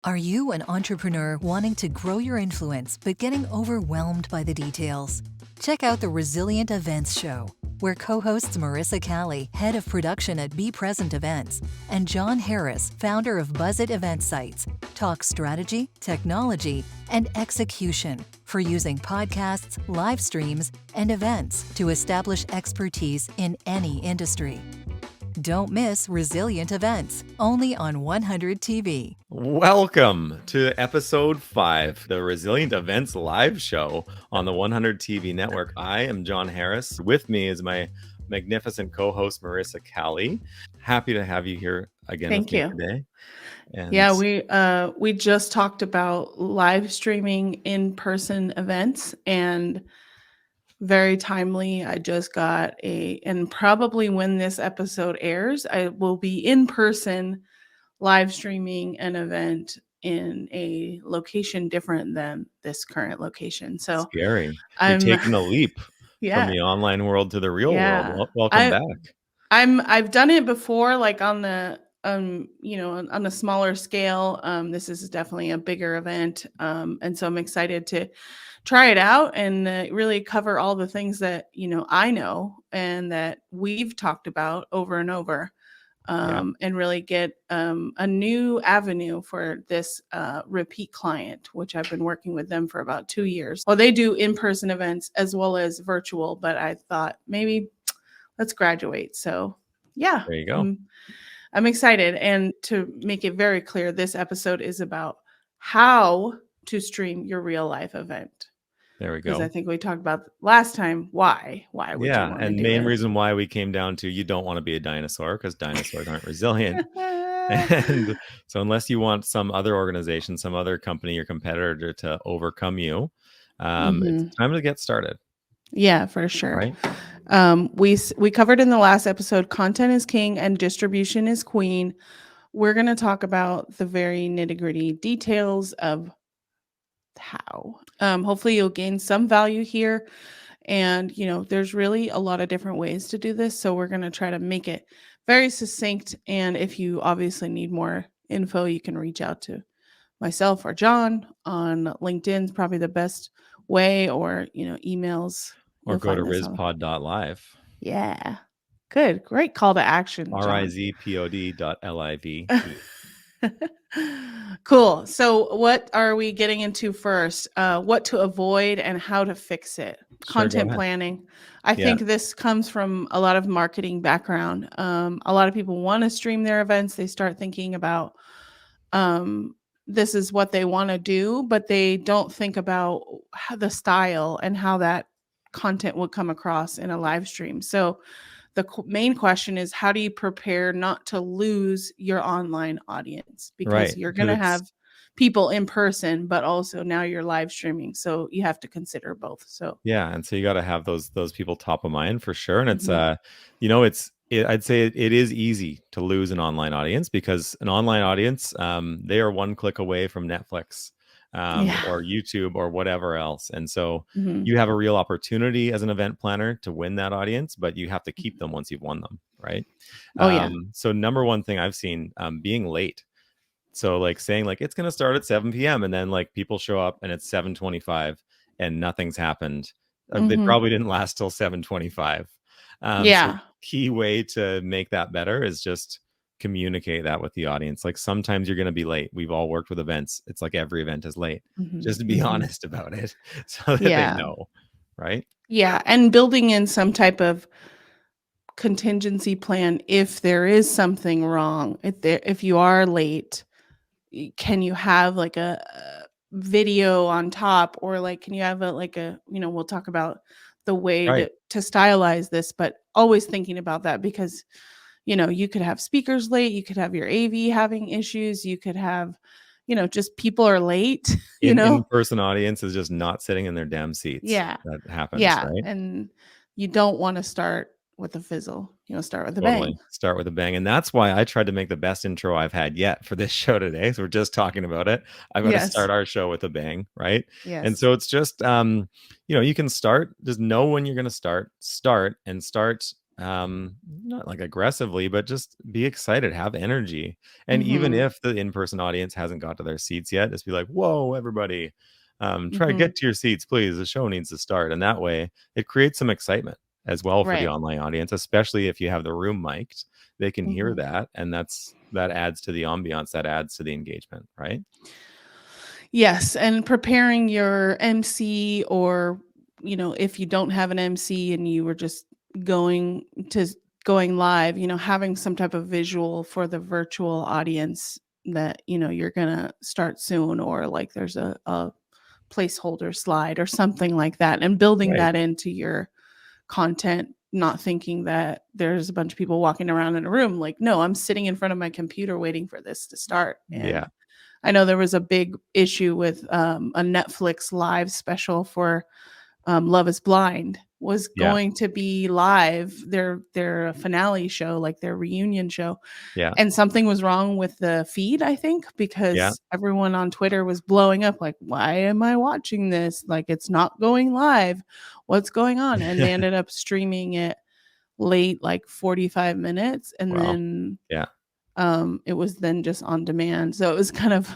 Are you an entrepreneur wanting to grow your influence but getting overwhelmed by the details? Check out the Resilient Events Show, where co-hosts Marissa Calley, head of production at Be Present Events, and John Harris, founder of Buzzit Event Sites, talk strategy, technology, and execution for using podcasts, live streams, and events to establish expertise in any industry. Don't miss Resilient Events, only on 100 TV. Welcome to episode 5, the Resilient Events live show on the 100 TV network. I am John Harris. With me is my magnificent co-host, Marissa Calley. Happy to have you here again with me today. And yeah, we just talked about live streaming in-person events, and very timely. I just got and probably when this episode airs, I will be in person live streaming an event in a location different than this current location. So scary. You're taking a leap from the online world to the real world. Welcome back. I've done it before, like on the on a smaller scale. This is definitely a bigger event. And so I'm excited to try it out and really cover all the things that, I know and that we've talked about over and over. And really get a new avenue for this repeat client, which I've been working with them for about 2 years. Well, they do in-person events as well as virtual, but I thought maybe let's graduate. So yeah, there you go. I'm excited. And to make it very clear, this episode is about how to stream your real life event. There we go. Because I think we talked about last time why would you want and to do main it? Reason why we came down to you don't want to be a dinosaur because dinosaurs aren't resilient. And so unless you want some other organization, some other company or competitor to overcome you, it's time to get started. Yeah, for sure. Right? We covered in the last episode, content is king and distribution is queen. We're going to talk about the very nitty-gritty details of how. Hopefully you'll gain some value here. And, there's really a lot of different ways to do this. So we're going to try to make it very succinct. And if you obviously need more info, you can reach out to myself or John on LinkedIn is probably the best way, or, emails. Or go to rizpod.live. Yeah. Good. Great call to action. rizpod.liv. Cool. So what are we getting into first? What to avoid and how to fix it. Content planning. I think this comes from a lot of marketing background. A lot of people want to stream their events. They start thinking about this is what they want to do, but they don't think about the style and how that content would come across in a live stream. So the main question is, how do you prepare not to lose your online audience? Because you're going to have people in person, but also now you're live streaming. So you have to consider both. So and so you got to have those people top of mind for sure. And it's I'd say it is easy to lose an online audience because an online audience, they are one click away from Netflix or YouTube or whatever else. And so you have a real opportunity as an event planner to win that audience, but you have to keep them once you've won them, right? So number one thing I've seen, being late. So like saying like it's going to start at 7 p.m. and then like people show up and it's 7:25 and nothing's happened. They probably didn't last till 7:25. So key way to make that better is just communicate that with the audience. Like sometimes you're going to be late. We've all worked with events. It's like every event is late. Just to be honest about it so that they know, right? Yeah, and building in some type of contingency plan if there is something wrong. If you are late, can you have like a video on top, or like can you have we'll talk about the way to stylize this, but always thinking about that because you could have speakers late, you could have your AV having issues, you could have just people are late. In-person audience is just not sitting in their damn seats. That happens. Right? And you don't want to start with a fizzle. Start with a bang. Start with a bang. And that's why I tried to make the best intro I've had yet for this show today. So we're just talking about it. I'm going to start our show with a bang, right? Yes. And so it's just, you can start, just know when you're going to start not like aggressively, but just be excited, have energy. And even Mhm. if the in-person audience hasn't got to their seats yet, just be like, whoa, everybody, try to Mhm. get to your seats, please. The show needs to start. And that way it creates some excitement as well for the Right. online audience, especially if you have the room mic'd, they can hear Mhm. that. And that adds to the ambiance, that adds to the engagement, right? Yes, and preparing your MC, or, if you don't have an MC and you were just going to going live, having some type of visual for the virtual audience that, you're gonna start soon, or like there's a placeholder slide or something like that, and building Right. that into your content, not thinking that there's a bunch of people walking around in a room. Like, no, I'm sitting in front of my computer waiting for this to start. Yeah. And I know there was a big issue with a Netflix live special for Love Is Blind was Yeah. going to be live, their finale show, like their reunion show, Yeah. and something was wrong with the feed, I think, Yeah. because everyone on Twitter was blowing up like, "Why am I watching this? Like, it's not going live. What's going on?" And they ended up streaming it late, like 45 minutes, and Wow. then Yeah. it was then just on demand. So it was kind of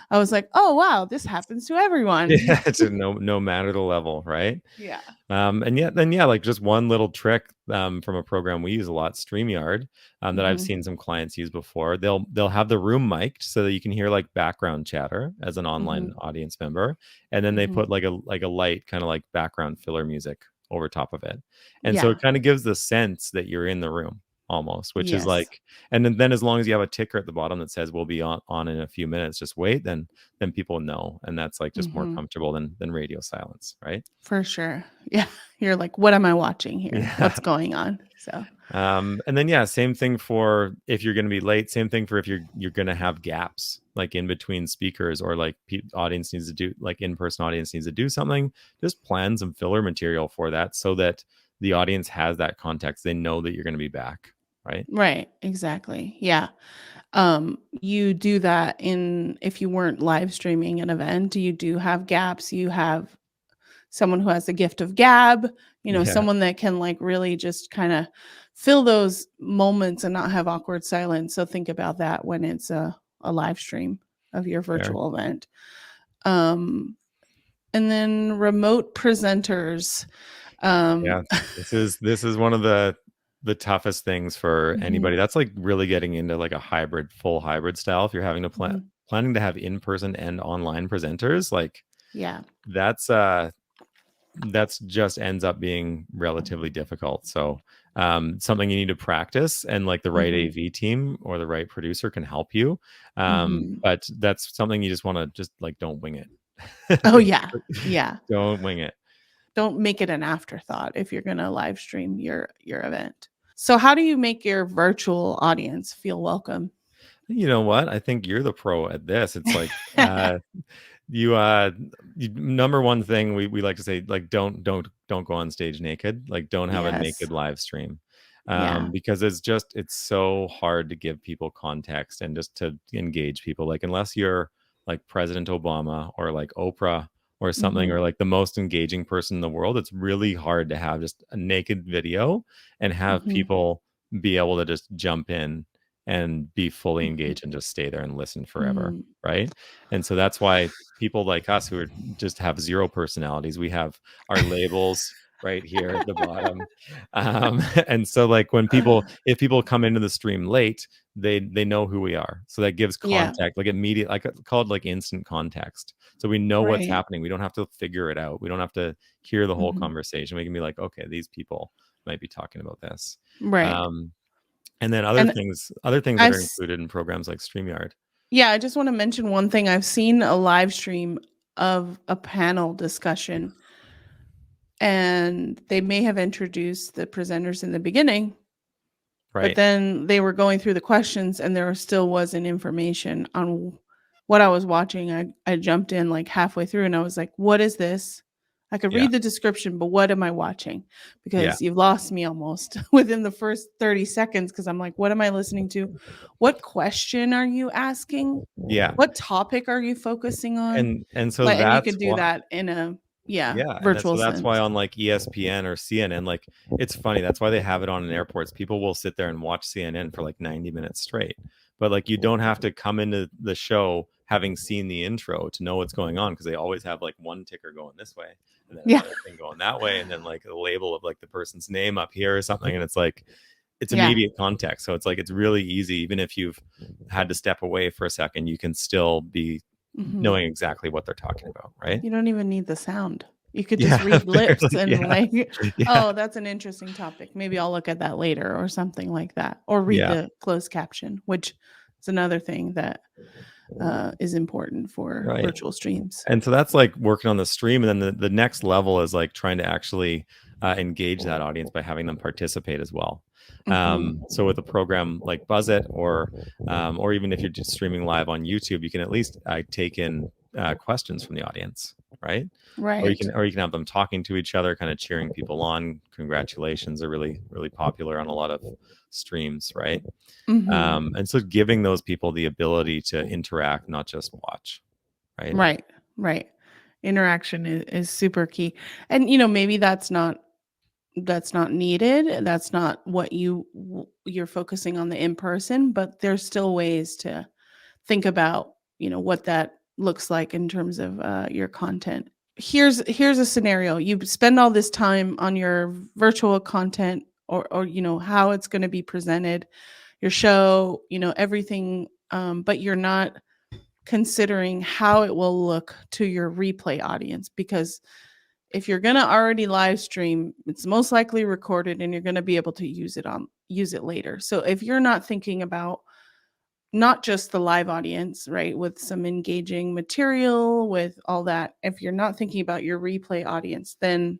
I was like, "Oh, wow, this happens to everyone." Yeah, to no matter the level, right? Yeah. And yet then yeah, like just one little trick from a program we use a lot, StreamYard, that I've Mhm. seen some clients use before. They'll have the room mic'd so that you can hear like background chatter as an online Mhm. audience member, and then they Mhm. put like a light kind of like background filler music over top of it. And so Yeah. it kind of gives the sense that you're in the room almost, which is Yes. like, and then as long as you have a ticker at the bottom that says we'll be on in a few minutes, just wait, then people know, and that's like just more Mhm. comfortable than radio silence, right? For sure. Yeah. You're like, "What am I watching here? Yeah. What's going on?" So And then yeah, same thing for if you're going to be late. Same thing for if you're going to have gaps like in between speakers, or like audience needs to do, like in-person audience needs to do something. Just plan some filler material for that so that the audience has that context. They know that you're going to be back, right? right, exactly. Yeah. You do that in if you weren't live streaming an event, you do have gaps, you have someone who has the gift of gab, Yeah, someone that can like really just kind of fill those moments and not have awkward silence. So think about that when it's a live stream of your fair. virtual event. Um, and then remote presenters. Um, Yeah, this is one of the toughest things for mhm, anybody. That's like really getting into like a hybrid, full hybrid style. If you're having to mhm, planning to have in-person and online presenters, like yeah. that's that's just ends up being relatively difficult. So something you need to practice, and like the right Mhm, AV team or the right producer can help you. mhm. But that's something you just want to just like don't wing it. Oh yeah, yeah. Don't wing it. Don't make it an afterthought if you're gonna live stream your event. So how do you make your virtual audience feel welcome? You know what? I think you're the pro at this. It's like you number one thing we like to say, like don't go on stage naked. Like don't have a Yes. naked live stream. Yeah. Because it's so hard to give people context and just to engage people. Like unless you're like President Obama or like Oprah or something, Mhm. or like the most engaging person in the world, it's really hard to have just a naked video and have Mhm. people be able to just jump in and be fully Mhm. engaged and just stay there and listen forever, Mm. right? And so that's why people like us who are just have zero personalities, we have our labels right here at the bottom. And so like when people, if people come into the stream late, they know who we are. So that gives Yeah. contact, like immediate, like called like instant context. So we know what's Right. happening. We don't have to figure it out. We don't have to hear the whole Mhm. conversation. We can be like, okay, these people might be talking about this. Right. Um, and then And other things that I've are s included in programs like StreamYard. yeah, I just wanna mention one thing. I've seen a live stream of a panel discussion, and they may have introduced the presenters in the beginning, but Right. then they were going through the questions and there still wasn't information on what I was watching. I jumped in like halfway through and I was like, "What is this?" I could Yeah. read the description, but what am I watching? Yeah. Because you've lost me almost within the first 30 seconds because I'm like, "What am I listening to? What question are you asking? Yeah. What topic are you focusing on?" And so Like, and you that's could do why that in a Yeah, and virtual that's why sense. on like ESPN or CNN, like it's funny. That's why they have it on in airports. People will sit there and watch CNN for like 90 minutes straight. But like you don't have to come into the show having seen the intro to know what's going on, because they always have like one ticker going this way and then Yeah. another thing going that way, and then like a label of like the person's name up here or something, and it's like it's Yeah. immediate context. So it's like it's really easy, even if you've had to step away for a second, you can still be knowing exactly what they're talking about, right? You don't even need the sound. You could just read lips and like, oh, that's an interesting topic. Maybe I'll look at that later or something like that. Or read the closed caption, which is another thing that is important for virtual streams. And so that's like working on the stream. And then the next level is like trying to actually engage that audience by having them participate as well. So with a program like Buzzit, or even if you're just streaming live on YouTube, you can at least take in questions from the audience, right? Or you can have them talking to each other, kind of cheering people on. Congratulations are really, really popular on a lot of streams, right? And so giving those people the ability to interact, not just watch, right? Right. Interaction is super key. And maybe that's not needed. That's not what you're focusing on, the in-person, but there's still ways to think about, what that looks like in terms of your content. Here's a scenario. You spend all this time on your virtual content, or how it's going to be presented, your show, everything, but you're not considering how it will look to your replay audience, because if you're going to already live stream, it's most likely recorded and you're going to be able to use it later. So if you're not thinking about not just the live audience, right, with some engaging material, with all that, if you're not thinking about your replay audience, then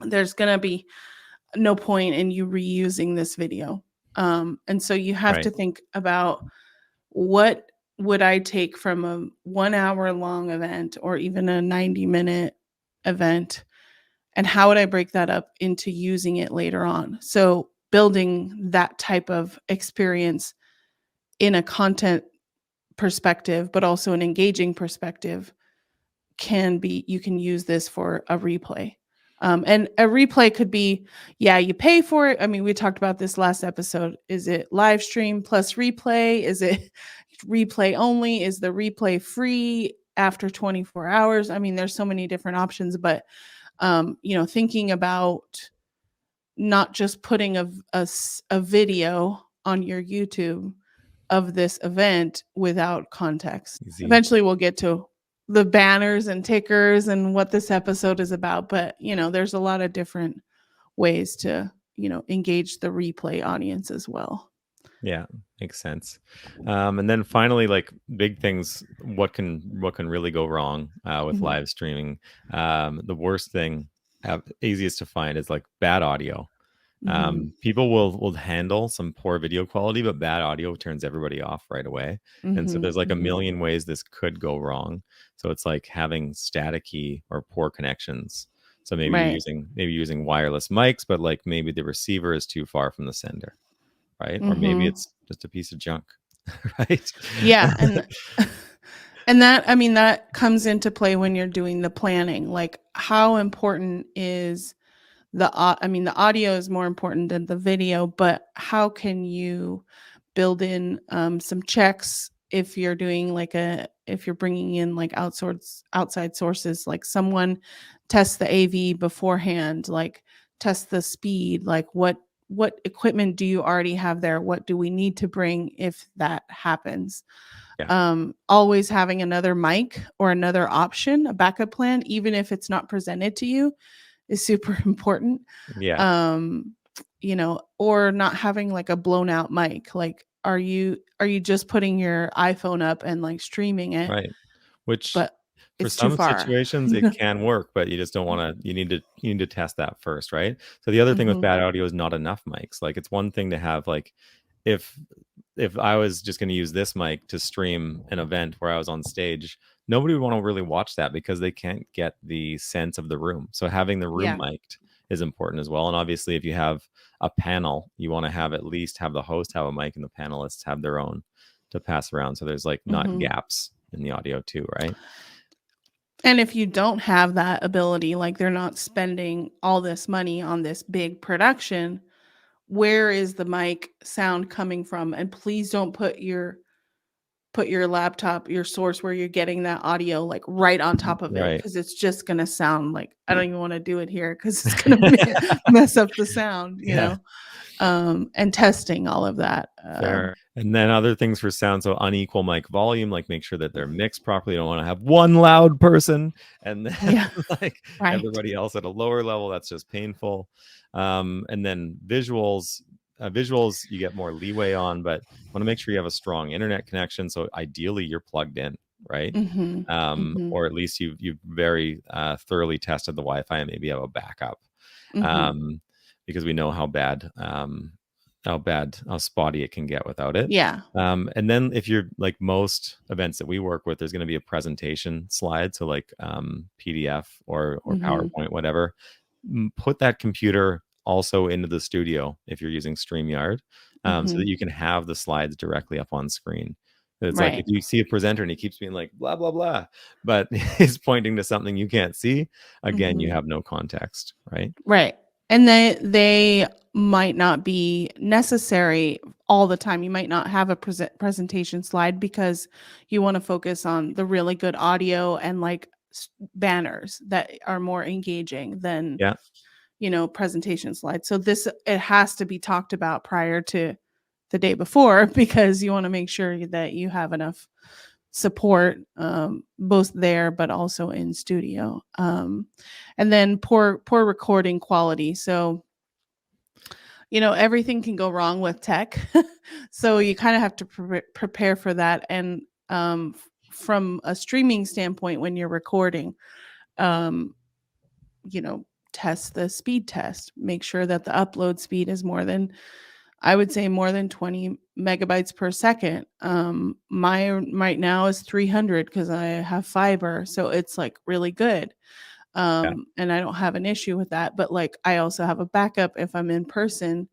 there's going to be no point in you reusing this video. And so you have to think about, what would I take from a 1 hour long event or even a 90-minute event, and how would I break that up into using it later on? So building that type of experience in a content perspective, but also an engaging perspective, you can use this for a replay. And a replay could be, you pay for it. I mean, we talked about this last episode. Is it live stream plus replay? Is it replay only? Is the replay free after 24 hours? I mean, there's so many different options, but thinking about not just putting a video on your YouTube of this event without context. Easy. Eventually we'll get to the banners and tickers and what this episode is about, but there's a lot of different ways to engage the replay audience as well. Yeah, makes sense. And then finally, like big things, what can really go wrong with live streaming? The worst thing, easiest to find, is like bad audio. People will handle some poor video quality, but bad audio turns everybody off right away. And so there's like a million ways this could go wrong. So it's like having staticky or poor connections. So maybe you're using wireless mics, but like maybe the receiver is too far from the sender, right? Or maybe it's just a piece of junk, right? Yeah, and that comes into play when you're doing the planning. Like, how important is the audio is more important than the video, but how can you build in some checks if you're doing if you're bringing in like outside sources, like someone test the AV beforehand, like test the speed, like what equipment do you already have there? What do we need to bring if that happens? Always having another mic or another option, a backup plan, even if it's not presented to you, is super important. Or not having like a blown out mic. Like, are you just putting your iPhone up and like streaming it? Right. Which, but for it's too some far. situations it can work, but you just don't want to. You need to test that first, right? So the other thing with bad audio is not enough mics. Like, it's one thing to have, like, if I was just going to use this mic to stream an event where I was on stage, nobody would want to really watch that because they can't get the sense of the room. So having the room mic'd is important as well. And obviously, if you have a panel, you want to at least have the host have a mic and the panelists have their own to pass around. So there's like not gaps in the audio too, right? And if you don't have that ability, like they're not spending all this money on this big production, where is the mic sound coming from? And please don't put your laptop, your source where you're getting that audio like right on top of it, Right. because it's just gonna sound like I don't even want to do it here because it's gonna mess up the sound, you Yeah. know. And testing all of that. Fair. And then other things for sound, so unequal mic volume, like make sure that they're mixed properly. You don't want to have one loud person and then Yeah, like right. everybody else at a lower level. That's just painful. And then visuals, you get more leeway on, but want to make sure you have a strong internet connection. So ideally you're plugged in, right? Mhm. Mhm. Or at least you've very thoroughly tested the Wi-Fi and maybe have a backup. Mhm. Because we know how spotty it can get without it. Yeah. And then if you're like most events that we work with, there's going to be a presentation slide, so like PDF or Mhm. PowerPoint, whatever. Put that computer also into the studio if you're using StreamYard, so that Mhm. you can have the slides directly up on screen. It's like if Right. you see a presenter and he keeps being like blah blah blah, but he's pointing to something you can't see, again, you Mhm. have no context, right? Right. And they might not be necessary all the time. You might not have a presentation slide because you want to focus on the really good audio and like banners that are more engaging than, Yeah. you know, presentation slides. So this it has to be talked about prior to the day before because you want to make sure that you have enough support, both there but also in studio. And then poor recording quality. So, you know, everything can go wrong with tech. So you kind of have to prepare for that. And from a streaming standpoint, when you're recording, um, you know, test the speed test. Make sure that the upload speed is more than, I would say, more than 20 megabytes per second. My right now is 300 because I have fiber, so it's like really good. Yeah. And I don't have an issue with that. But like, I also have a backup if I'm in person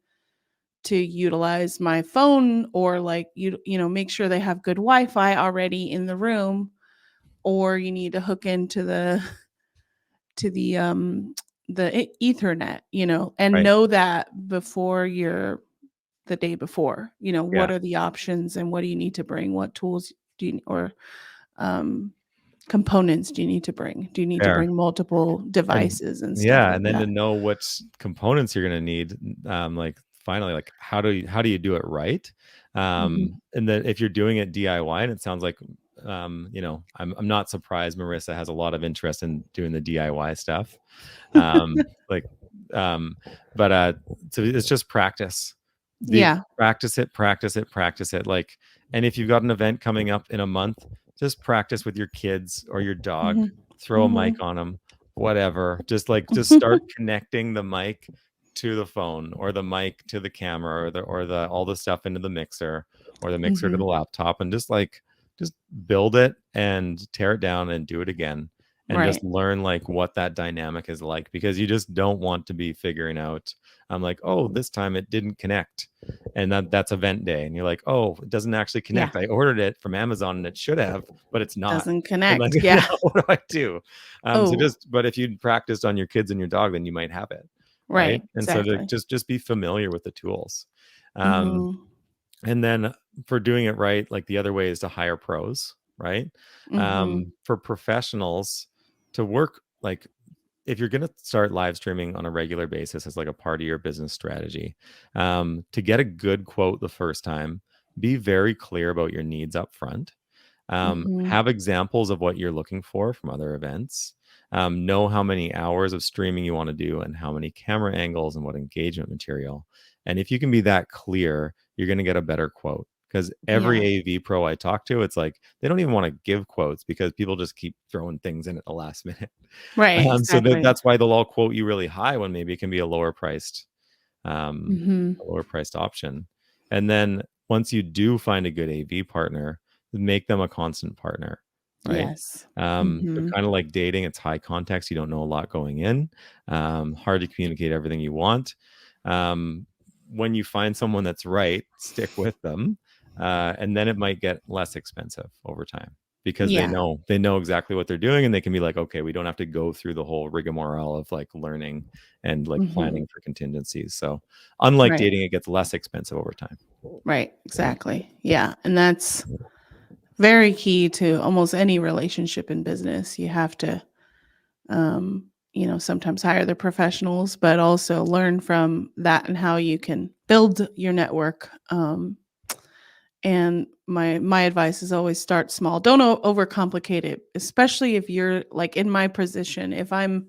to utilize my phone, or like you know, make sure they have good Wi-Fi already in the room, or you need to hook into to the Ethernet, you know, and Right. know that before you're the day before, you know, what Yeah. are the options and what do you need to bring? What tools do you, or um, components do you need to bring? Do you need to Fair. bring multiple And devices and stuff yeah, like and then to that? know what components you're going to need, like finally, like how do you do it right? Mhm. And then if you're doing it DIY, and it sounds like, you know, I'm not surprised Marissa has a lot of interest in doing the DIY stuff. Like, um, but so it's just practice. Yeah. Practice it, practice it, practice it. Like, and if you've got an event coming up in a month, just practice with your kids or your dog. Mhm. Throw a mic Mhm. on them, whatever. Just start connecting the mic to the phone, or the mic to the camera, or the all the stuff into the mixer, or the mixer to the Mhm. laptop, and just build it and tear it down and do it again, and just Right. learn like what that dynamic is like, because you just don't want to be figuring out, I'm like, oh, this time it didn't connect, and that's event day, and you're like, oh, it doesn't actually Yeah. connect. I ordered it from Amazon and it should have, but it's not. Doesn't And like, connect. now Yeah. what do I do? So Oh, but if you'd practiced on your kids and your dog, then you might have it, right? right. And so to Exactly. just be familiar with the tools. um Mhm. and then for doing it right, like the other way is to hire pros, right? Mhm. For professionals to work, like if you're going to start live streaming on a regular basis as like a part of your business strategy, to get a good quote the first time, be very clear about your needs up front. Mhm. Have examples of what you're looking for from other events. Know how many hours of streaming you want to do and how many camera angles and what engagement material. And if you can be that clear, you're going to get a better quote. Because Yeah. every AV pro I talk to, it's like they don't even want to give quotes because people just keep throwing things in at the last minute. Right. So Exactly. that's why they'll all quote you really high when maybe it can be Mhm. a lower priced option. And then once you do find a good AV partner, make them a constant partner, right? Yes. They're Mhm. kind of like dating. It's high context. You don't know a lot going in. Hard to communicate everything you want. When you find someone that's right, stick with them, and then it might get less expensive over time. because Yeah. they know exactly what they're doing, and they can be like, okay, we don't have to go through the whole rigmarole of like learning and like planning for contingencies. So unlike Right. dating, it gets less expensive over time. Right. Exactly. Yeah. And that's very key to almost any relationship in business. You have to, sometimes hire the professionals, but also learn from that and how you can build your network. And my advice is always start small. Don't overcomplicate it, especially if you're like in my position. If I'm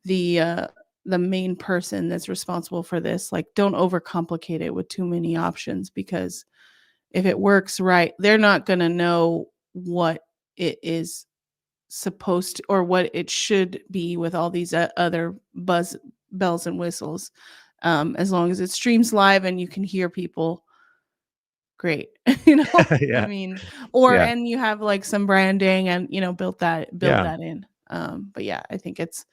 the main person that's responsible for this, like don't overcomplicate it with too many options, because if it works right, they're not going to know what it is supposed to, or what it should be with all these other bells and whistles. As long as it streams live and you can hear people, great. I Yeah. mean, Yeah. and you have like some branding and build that Yeah. in. But yeah, I think it's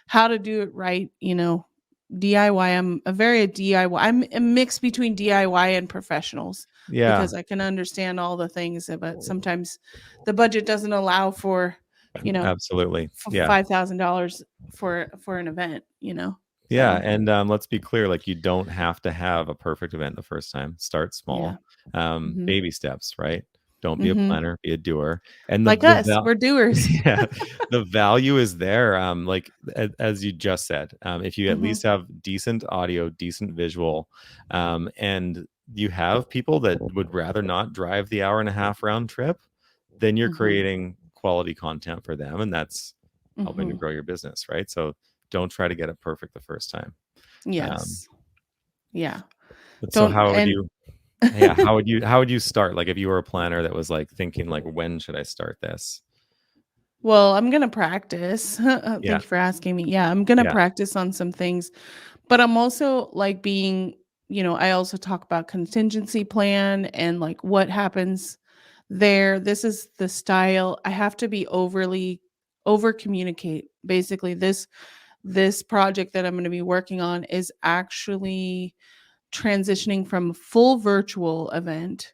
how to do it right. DIY. I'm a very DIY. I'm a mix between DIY and professionals, Yeah. because I can understand all the things, but sometimes the budget doesn't allow for Absolutely. Yeah. $5,000 for an event. Yeah, So, and let's be clear, like you don't have to have a perfect event the first time. Start yeah. small. Mhm. Baby steps, right? Don't be a Mhm. planner, be a doer. And Like us, we're doers. yeah, the value is there. Like as you just said, if you at Mhm. least have decent audio, decent visual, and you have people that would rather not drive the hour and a half round trip, then you're Mhm. creating quality content for them, and that's helping to Mhm. grow your business, right? So don't try to get it perfect the first time. Yes. Yeah. But so Don't how would and you, yeah, how would you start? Like if you were a planner that was like thinking like, when should I start this? Well, I'm gonna practice. Yeah. Thank you for asking me. Yeah, I'm gonna Yeah. practice on some things, but I'm also like being, I also talk about contingency plan and like what happens there. This is the style. I have to be over communicate. Basically, this project that I'm going to be working on is actually transitioning from a full virtual event,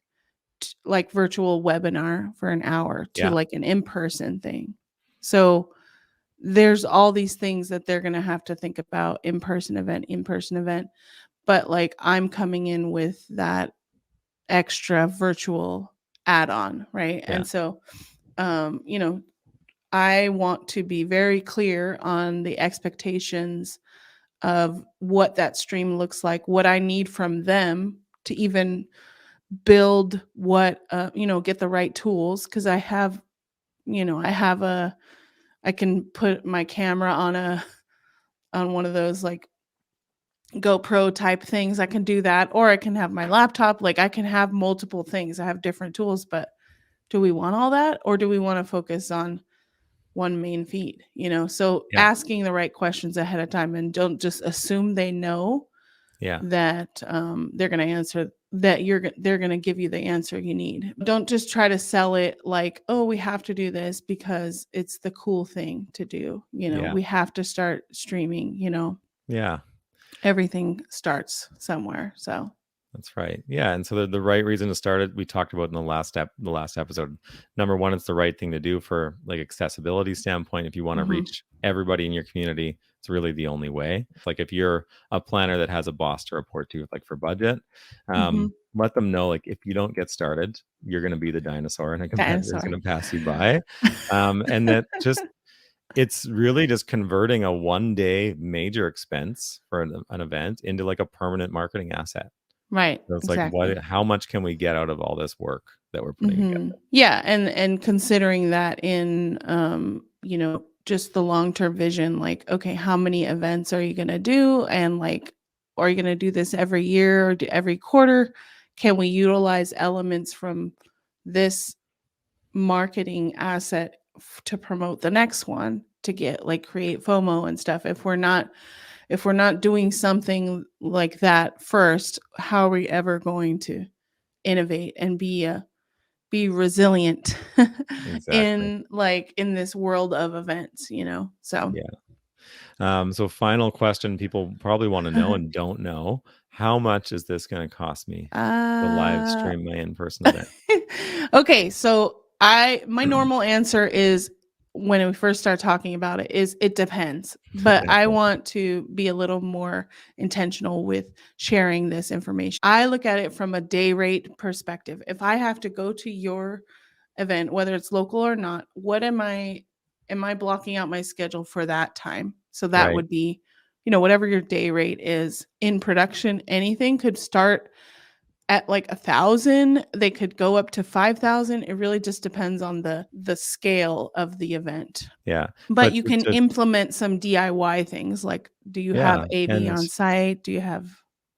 like virtual webinar for an hour, to Yeah. like an in-person thing. So there's all these things that they're going to have to think about: in-person event. But like I'm coming in with that extra virtual add-on, right? Yeah. And so, um, you know, I want to be very clear on the expectations of what that stream looks like, what I need from them to even build get the right tools. Cause I have I can put my camera on one of those like GoPro type things. I can do that, or I can have my laptop. Like I can have multiple things. I have different tools, but do we want all that, or do we want to focus on one main feed? So Yeah. asking the right questions ahead of time, and don't just assume they know Yeah. that they're going to answer that they're going to give you the answer you need. Don't just try to sell it like, oh, we have to do this because it's the cool thing to do. Yeah. We have to start streaming. Yeah. Everything starts somewhere. So That's right. Yeah, and so the right reason to start it, we talked about in the last episode. Number one, it's the right thing to do for like accessibility standpoint. If you want to mhm, reach everybody in your community, it's really the only way. Like if you're a planner that has a boss to report to, like for budget, mhm. let them know like if you don't get started, you're going to be the dinosaur, and a competitor is Dinosaur. going to pass you by, and that just it's really just converting a 1 day major expense for an event into like a permanent marketing asset. Right. So it's like, Exactly. how much can we get out of all this work that we're putting Hmm. together? Yeah, and considering that in just the long-term vision, like, okay, how many events are you going to do, and like, are you going to do this every year or every quarter? Can we utilize elements from this marketing asset to promote the next one, to get like create FOMO and stuff? If we're not doing something like that first, how are we ever going to innovate and be resilient Exactly. in this world of events, so Yeah. So final question people probably want to know and don't know: how much is this going to cost me to live uh stream my in-person event? okay, so My normal answer is, when we first start talking about it, is it depends. But I want to be a little more intentional with sharing this information. I look at it from a day rate perspective. If I have to go to your event, whether it's local or not, what am I blocking out my schedule for that time? So that Right. would be, whatever your day rate is. In production, anything could start at like 1,000. They could go up to 5,000. It really just depends on the scale of the event. Yeah. But you can implement some DIY things, like, do you have AV on site? Do you have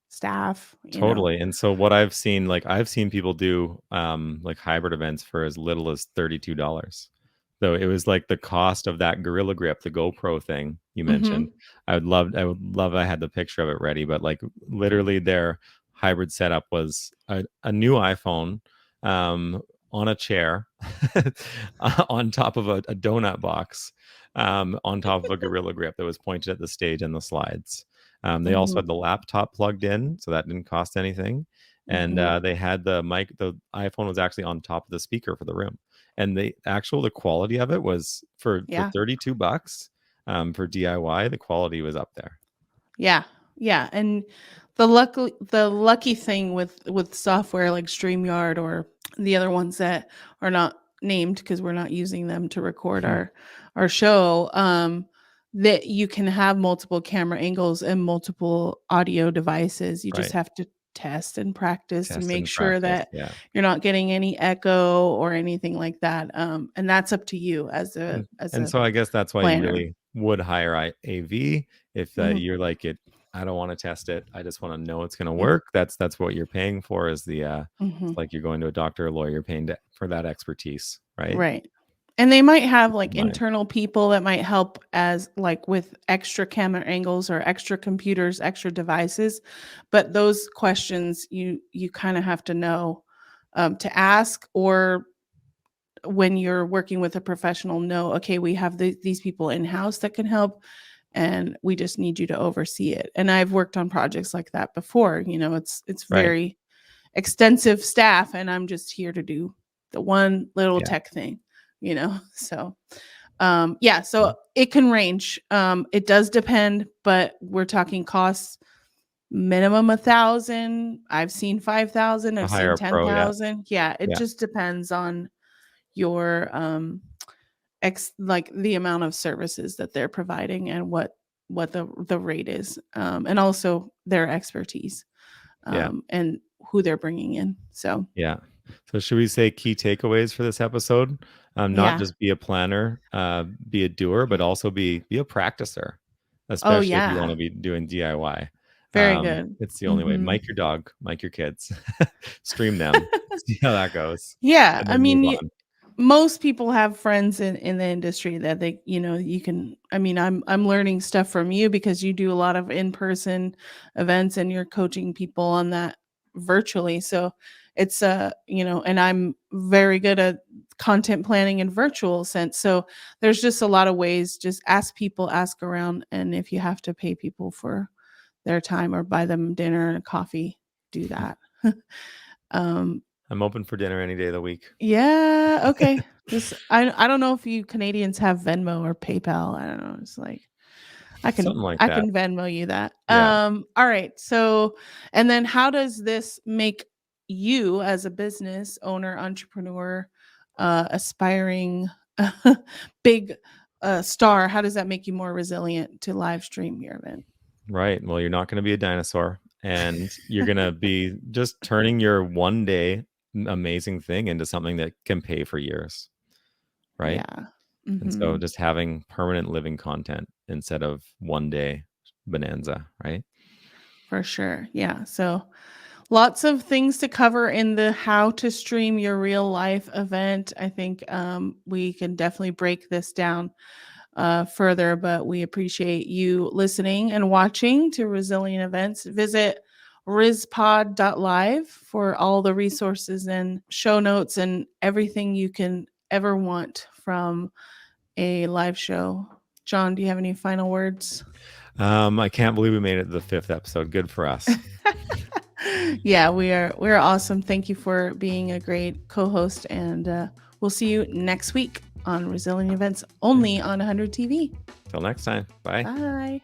staff? Totally. And so what I've seen people do like hybrid events for as little as $32. So it was like the cost of that Gorilla Grip, the GoPro thing you mentioned. I would love I had the picture of it ready, but like literally their hybrid setup was a new iPhone on a chair on top of a donut box on top of a Gorilla Grip that was pointed at the stage and the slides. They also had the laptop plugged in, so that didn't cost anything. And they had the mic. The iPhone was actually on top of the speaker for the room. And the quality of it was for $32 for DIY. The quality was up there. Yeah. And the lucky thing with software like StreamYard or the other ones that are not named because we're not using them to record our show, that you can have multiple camera angles and multiple audio devices. You just have to test and practice and make sure that you're not getting any echo or anything like that. And that's up to you as a so I guess that's why planner. You really would hire AV if you're like it. I don't want to test it. I just want to know it's going to work. That's what you're paying for. Is the it's like you're going to a doctor or lawyer, you're paying for that expertise, right? Right. And they might have like internal people that might help as like with extra camera angles or extra computers, extra devices. But those questions you kind of have to know to ask, or when you're working with a professional, know, okay, we have these people in-house that can help, and we just need you to oversee it. And I've worked on projects like that before. It's very extensive staff, and I'm just here to do the one little tech thing. So so it can range. It does depend, but we're talking costs minimum 1,000. I've seen 5,000. I've seen 10,000. It just depends on your like the amount of services that they're providing and what the rate is, and also their expertise, and who they're bringing in. So should we say key takeaways for this episode? Not just be a planner, be a doer, but also be a practicer, especially if you want to be doing DIY. Very good. It's the only way. Mic your dog, mic your kids, stream them, see how that goes. Yeah, I mean, most people have friends in the industry that they, you can. I mean, I'm learning stuff from you because you do a lot of in-person events and you're coaching people on that virtually. So it's and I'm very good at content planning in virtual sense. So there's just a lot of ways. Just ask people, ask around, and if you have to pay people for their time or buy them dinner and a coffee, do that. I'm open for dinner any day of the week. Yeah. Okay. I don't know if you Canadians have Venmo or PayPal. I don't know. It's like I can Venmo you that. Yeah. All right. So, and then how does this make you as a business owner, entrepreneur, aspiring big star? How does that make you more resilient to live stream your event? Right. Well, you're not going to be a dinosaur, and you're going to be just turning your one day amazing thing into something that can pay for years. Right. Yeah. And so just having permanent living content instead of one day bonanza. Right. For sure. Yeah. So lots of things to cover in the how to stream your real life event. I think we can definitely break this down further, but we appreciate you listening and watching to Resilient Events. Visit rizpod.live for all the resources and show notes and everything you can ever want from a live show. John, do you have any final words? I can't believe we made it to the 5th episode. Good for us. Yeah, we're awesome. Thank you for being a great co-host, and We'll see you next week on Resilient Events, only on 100 TV. Till next time. Bye. Bye.